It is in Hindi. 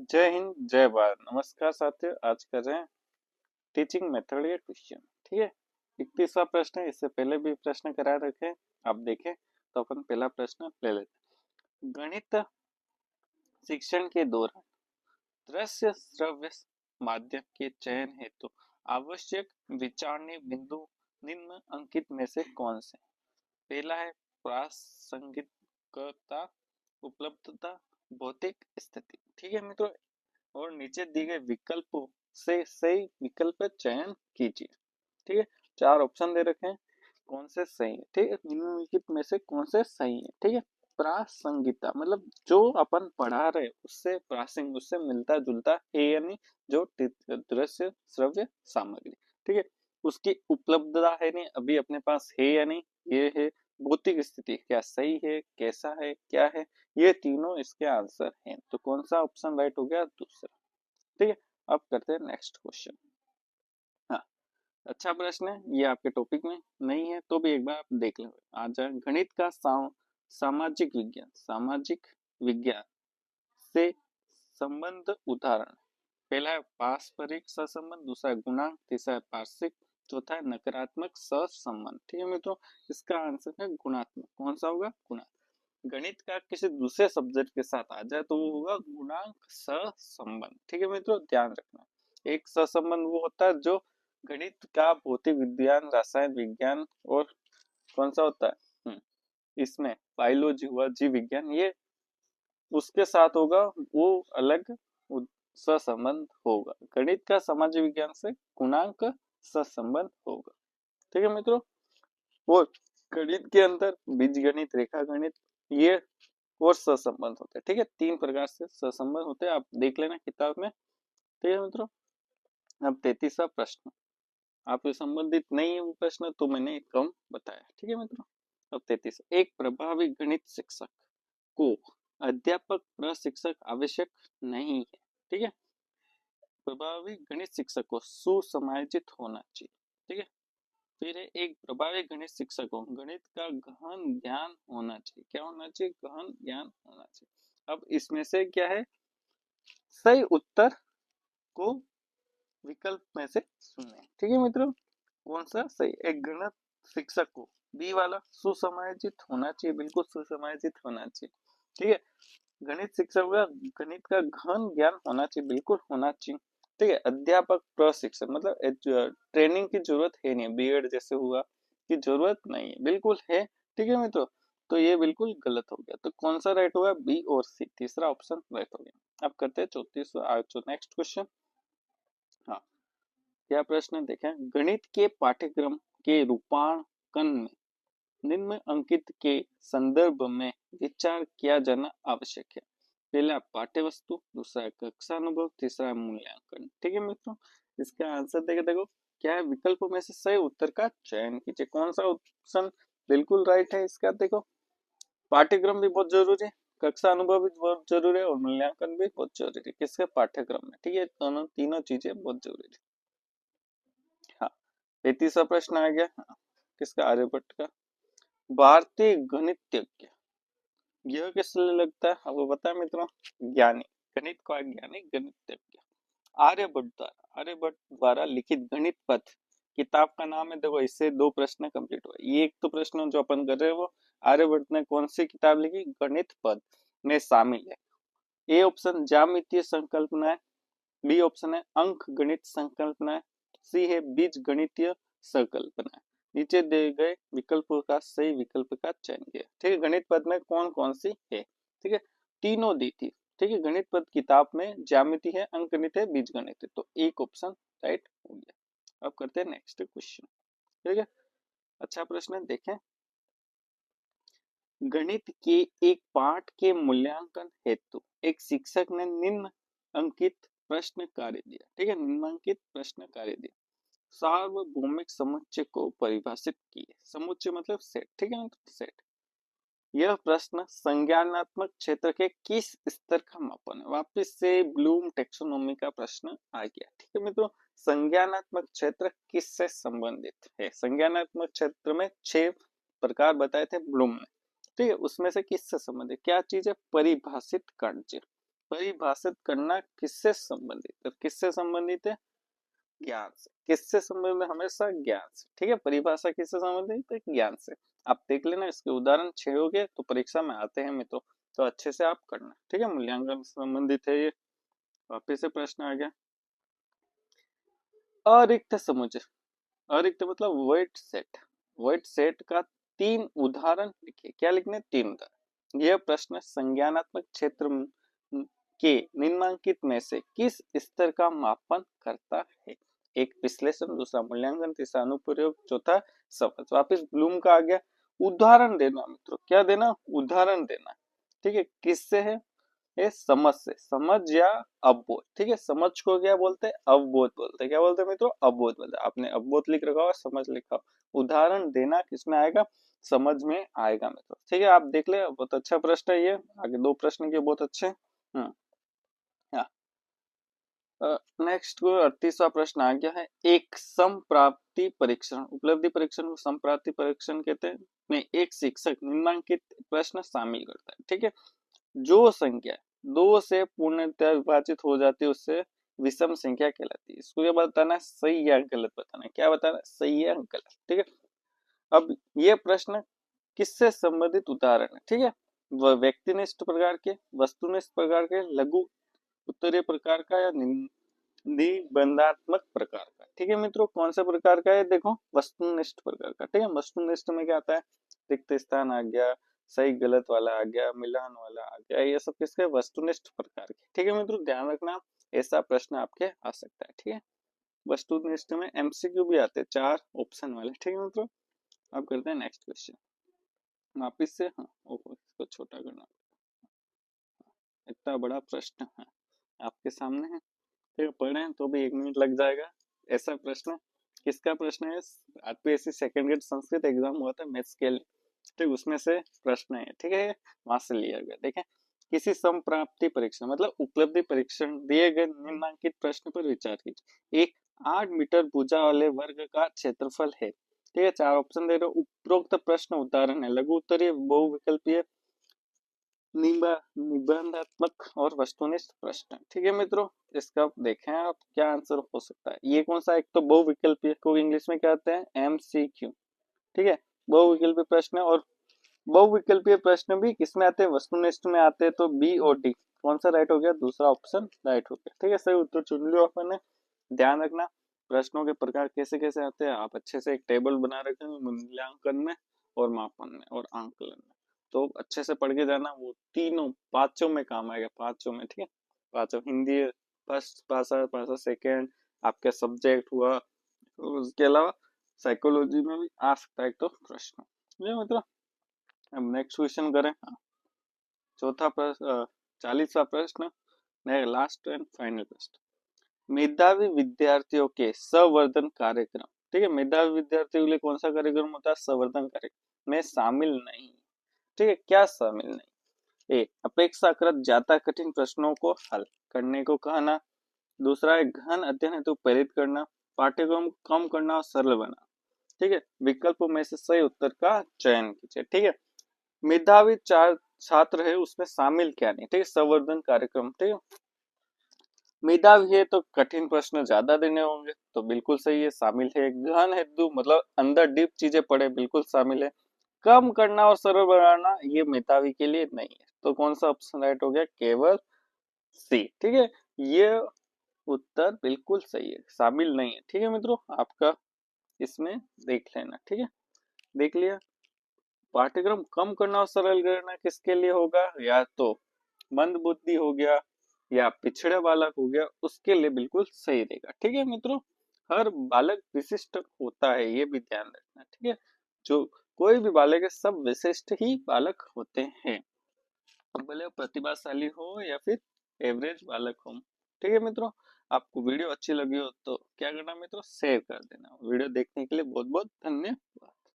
जय हिंद जय भारत। नमस्कार साथियों, आज कर रहे हैं टीचिंग मेथड या क्वेश्चन। ठीक है, 31वां प्रश्न है। इससे पहले भी प्रश्न करा रखे हैं, आप देखें तो अपन पहला प्रश्न ले लेते हैं। गणित शिक्षण के दौरान दृश्य श्रव्य माध्यम के चयन हेतु आवश्यक विचारणीय बिंदु निम्न अंकित में से कौन से? पहला है प्रासंगिकता, उपलब्धता, भौतिक स्थिति। ठीक है मित्रों, और नीचे दिए गए विकल्पों से सही विकल्प का चयन कीजिए। ठीक है, चार ऑप्शन दे रखे हैं, कौन से सही है। ठीक है, निम्नलिखित में से कौन से सही है। ठीक है, प्रासंगिकता मतलब जो अपन पढ़ा रहे उससे प्रासंगिक, उससे मिलता जुलता है यानी जो दृश्य श्रव्य सामग्री। ठीक है, उसकी उपलब्धता है नहीं, अभी अपने पास है या नहीं, ये है। भौतिक स्थिति क्या सही है, कैसा है, क्या है, ये तीनों इसके आंसर हैं। तो कौन सा ऑप्शन राइट हो गया? दूसरा। ठीक है, अब करते हैं नेक्स्ट क्वेश्चन। हाँ, अच्छा प्रश्न है, ये आपके टॉपिक में नहीं है तो भी एक बार आप देख लेंगे। आ जाए गणित का सामाजिक विज्ञान से संबंध उदाहरण। पहला है पारस्परिक सहसंबंध, दूसरा है गुणांक, तीसरा है पार्श्विक, चौथा है नकारात्मक सहसंबंध। ठीक है मित्रों, इसका आंसर है गुणात्मक। कौन सा होगा? गुणात्मक। गणित का किसी दूसरे सब्जेक्ट के साथ आ जाए तो वो होगा गुणांक सहसंबंध। ठीक है मित्रों, ध्यान रखना। एक सहसंबंध वो होता है जो गणित का भौतिक विज्ञान, रसायन विज्ञान और कौन सा होता है, इसमें बायोलॉजी हुआ, जीव विज्ञान, ये उसके साथ होगा, वो अलग सहसंबंध होगा। गणित का सामाजिक विज्ञान से गुणांक सहसंबंध होगा। ठीक है मित्रों, वो गणित के अंदर बीजगणित, रेखा गणित, ये और सहसंबंध होते हैं। ठीक है, तीन प्रकार से सहसंबंध होते हैं, आप देख लेना किताब में। ठीक है मित्रों, अब 33वां प्रश्न, आपसे संबंधित नहीं है वो प्रश्न तो मैंने कम बताया। ठीक है मित्रों, अब 33, एक प्रभावी गणित शिक्षक को अध्यापक प्रशिक्षक आवश्यक नहीं है। ठीक है, प्रभावी गणित शिक्षक को सुसमायोजित होना चाहिए। ठीक है, फिर है एक प्रभावी गणित शिक्षक को गणित का गहन ज्ञान होना चाहिए। क्या होना चाहिए? गहन ज्ञान होना चाहिए। अब इसमें से क्या है सही उत्तर को विकल्प में से सुने। ठीक है मित्रों, कौन सा सही? एक गणित शिक्षक को बी वाला सुसमायोजित होना चाहिए, बिल्कुल सुसमायोजित होना चाहिए। ठीक है, गणित शिक्षक का गणित का गहन ज्ञान होना चाहिए, बिल्कुल होना चाहिए। ठीक है, अध्यापक प्रशिक्षक मतलब ट्रेनिंग की जरूरत है नहीं, बीएड जैसे हुआ की जरूरत नहीं है, बिल्कुल है। ठीक है मित्रों, तो ये बिल्कुल गलत हो गया। तो कौन सा राइट होगा? बी और सी, तीसरा ऑप्शन राइट हो गया। अब करते हैं 34 नेक्स्ट क्वेश्चन। हाँ, क्या प्रश्न देखें, गणित के पाठ्यक्रम के रूपांकन में निम्नलिखित के संदर्भ में विचार किया जाना आवश्यक है। पहला पाठ्य वस्तु, दूसरा है कक्षा अनुभव, तीसरा है मूल्यांकन। ठीक है मित्रों, इसका आंसर देखे, देखो क्या है, विकल्पों में से सही उत्तर का चयन कीजिए। कौन सा ऑप्शन बिल्कुल राइट है इसका? देखो, पाठ्यक्रम भी बहुत जरूरी है, कक्षा अनुभव भी बहुत जरूरी है और मूल्यांकन भी बहुत जरूरी है किसके पाठ्यक्रम में। ठीक है, दोनों तीनों चीजें बहुत जरूरी है। हाँ, 33वां प्रश्न आ गया। हाँ, किसका? आर्यभट्ट का। भारतीय गणितज्ञ, यह किस लिए लगता है आपको पता है मित्रों? ज्ञानी, गणित का ज्ञानी गणितज्ञ। आर्यभट्ट द्वारा लिखित गणित पथ किताब का नाम है। देखो, इससे दो प्रश्न कंप्लीट हुए। ये एक तो प्रश्न जो अपन कर रहे हैं वो आर्यभट्ट ने कौन सी किताब लिखी? गणित पथ में शामिल है। ए ऑप्शन ज्यामितीय संकल्पना, बी ऑप्शन है अंक गणित संकल्पना, सी है बीज गणितीय संकल्पना। नीचे दिए गए विकल्पों का सही विकल्प का चयन किया। ठीक है, गणित पद में कौन कौन सी है? ठीक है, तीनों दी थी। ठीक है, गणित पद किताब में ज्यामिति है, अंक गणित है, बीज गणित है, तो एक ऑप्शन राइट हो गया। अब करते हैं नेक्स्ट क्वेश्चन। ठीक है, अच्छा प्रश्न देखें, गणित के एक पाठ के मूल्यांकन हेतु एक शिक्षक ने निम्न अंकित प्रश्न कार्य दिया। ठीक है, निम्नांकित प्रश्न कार्य दिया। सार्वभौमिक समुच्चय को परिभाषित किए। समुच्चय मतलब सेट। ठीक है, सेट। यह प्रश्न संज्ञानात्मक क्षेत्र के किस स्तर का मापन है? वापिस से ब्लूम टेक्सोनोमी का प्रश्न आ गया। ठीक है मित्रों, संज्ञानात्मक क्षेत्र किससे संबंधित है? संज्ञानात्मक क्षेत्र में 6 प्रकार बताए थे ब्लूम ने। ठीक है, उसमें से किससे संबंधित क्या चीज है? परिभाषित कार्य। परिभाषित करना किससे संबंधित है? किससे संबंधित है? ज्ञान से। किससे संबंधित है? हमेशा ज्ञान से। ठीक है, परिभाषा किससे संबंधित है? ज्ञान से। आप देख लेना, इसके उदाहरण 6 हो गए तो परीक्षा में आते हैं मित्रों, तो अच्छे से आप करना। ठीक है, मूल्यांकन से संबंधित है ये। वापिस से प्रश्न आ गया, अरिक्त समुच्चय। अरिक्त मतलब वाइट सेट। वाइट सेट का 3 उदाहरण लिखिए। क्या लिखने? 3 उदाहरण। यह प्रश्न संज्ञानात्मक क्षेत्र के निम्नलिखित में से किस स्तर का मापन करता है? एक विश्लेषण, दूसरा मूल्यांकन, तीसरा अनुप्रयोग, चौथा समझ। वापिस ब्लूम का आ गया, उदाहरण देना मित्रों। क्या देना? उदाहरण देना। ठीक है, किससे है? ये समझ से। समझ या अवबोध। ठीक है, समझ को क्या बोलते हैं? अवबोध बोलते हैं। क्या बोलते हैं मित्रों? अवबोध बोलते हैं। आपने अवबोध लिख रखा हो, समझ लिखा हो। उदाहरण देना किसमें आएगा? समझ में आएगा मित्रों। ठीक है, आप देख ले, बहुत अच्छा प्रश्न है ये। आगे 2 प्रश्न के बहुत अच्छे। नेक्स्ट 38वां प्रश्न आ गया है, एक समप्राप्ति परीक्षण। उपलब्धि परीक्षण को समप्राप्ति परीक्षण कहते हैं। में एक शिक्षक निम्नलिखित प्रश्न शामिल करता है। ठीक है, जो संख्या 2 से पूर्णतः विभाजित हो जाती है उससे विषम संख्या कहलाती है। इसको क्या बताना है? सही या गलत बताना है। क्या बताना है? सही या गलत। ठीक है, अब ये प्रश्न किससे संबंधित उदाहरण है? ठीक है, वह व्यक्तिनिष्ठ प्रकार के, वस्तुनिष्ठ प्रकार के, लघु उत्तरीय प्रकार का या निबंधात्मक प्रकार का। ठीक है मित्रों, कौन सा प्रकार का है? देखो, वस्तुनिष्ठ प्रकार का। ठीक है, वस्तुनिष्ठ में क्या आता है? रिक्त स्थान आ गया, सही गलत वाला आ गया, मिलान वाला आ गया, ये सब किसके? वस्तुनिष्ठ प्रकार के। ठीक है मित्रों, ध्यान रखना, ऐसा प्रश्न आपके आ सकता है। ठीक है, वस्तुनिष्ठ में एमसीक्यू भी आते हैं, 4 ऑप्शन वाले। ठीक है मित्रों, अब करते हैं नेक्स्ट क्वेश्चन। वापिस से इसको छोटा करना, इतना बड़ा प्रश्न है आपके सामने है। ठीक है, पढ़े तो भी 1 मिनट लग जाएगा। ऐसा प्रश्न किसका प्रश्न है? RPSC second grade Sanskrit exam हुआ था मैथ्स के लिए। ठीक, उसमें से प्रश्न है। ठीक है, वहां से लिया गया। देखें, किसी समप्राप्ति परीक्षण मतलब उपलब्धि परीक्षण दिए गए निम्नलिखित प्रश्न पर विचार कीजिए। एक 8 मीटर भुजा वाले वर्ग का क्षेत्रफल है। ठीक है, 4 ऑप्शन दे रहे हो। उपरोक्त प्रश्न उदाहरण है लघु उत्तरीय, बहुविकल्पीय, निबंधात्मक और वस्तुनिष्ठ प्रश्न। ठीक है मित्रों, इसका देखें आप क्या आंसर हो सकता है। ये कौन सा? एक तो बहुविकल्पीय को इंग्लिश में क्या कहते हैं? एमसीक्यू। ठीक है, बहुविकल्पीय प्रश्न। और बहुविकल्पीय प्रश्न भी किसमें आते हैं? वस्तुनिष्ठ में आते हैं। तो बी और डी, कौन सा राइट हो गया? दूसरा ऑप्शन राइट हो गया। ठीक है, सही उत्तर चुन लियो अपन। ध्यान रखना, प्रश्नों के प्रकार कैसे कैसे आते हैं आप अच्छे से एक टेबल बना रखें मूल्यांकन में और मापन में और आंकलन में, तो अच्छे से पढ़ के जाना। वो तीनों 5 में काम आएगा, 5 में। ठीक है, 5 हिंदी फर्स्ट भाषा, भाषा सेकेंड, आपका सब्जेक्ट हुआ, उसके अलावा साइकोलॉजी में भी आ सकता है एक तो प्रश्न। ये मतलब अब नेक्स्ट क्वेश्चन करें। चौथा प्रश्न, 40वां प्रश्न, लास्ट एंड फाइनल प्रश्न। मेधावी विद्यार्थियों के संवर्धन कार्यक्रम। ठीक है, मेधावी विद्यार्थियों के लिए कौन सा कार्यक्रम होता है? संवर्धन कार्यक्रम में शामिल नहीं। ठीक है, क्या शामिल नहीं? ए, अपेक्षाकृत ज्यादा कठिन प्रश्नों को हल करने को कहना। दूसरा है गहन अध्ययन हेतु प्रेरित करना। पाठ्यक्रम को कम करना और सरल बनाना। ठीक है, विकल्पों में से सही उत्तर का चयन कीजिए। ठीक है, मेधावी 4 छात्र है, उसमें शामिल क्या नहीं। ठीक है, संवर्धन कार्यक्रम। ठीक है, मेधावी है तो कठिन प्रश्न ज्यादा देने होंगे, तो बिल्कुल सही है, शामिल है। गहन हेतु मतलब अंदर डीप चीजें पढ़े, बिल्कुल शामिल है। कम करना और सरल बनाना ये मेधावी के लिए नहीं है, तो कौन सा ऑप्शन राइट हो गया? केवल सी। ठीक है, ये उत्तर बिल्कुल सही है, शामिल नहीं है। ठीक है मित्रों, आपका इसमें देख लेना। ठीक है, देख लिया। पाठ्यक्रम कम करना और सरल करना किसके लिए होगा? या तो मंद बुद्धि हो गया या पिछड़े बालक हो गया, उसके लिए बिल्कुल सही रहेगा। ठीक है मित्रों, हर बालक विशिष्ट होता है, ये भी ध्यान रखना। ठीक है, जो कोई भी बालक है, सब विशिष्ट ही बालक होते हैं, भले प्रतिभाशाली हो या फिर एवरेज बालक हो। ठीक है मित्रों, आपको वीडियो अच्छी लगी हो तो क्या करना मित्रों? शेयर कर देना। वीडियो देखने के लिए बहुत बहुत धन्यवाद।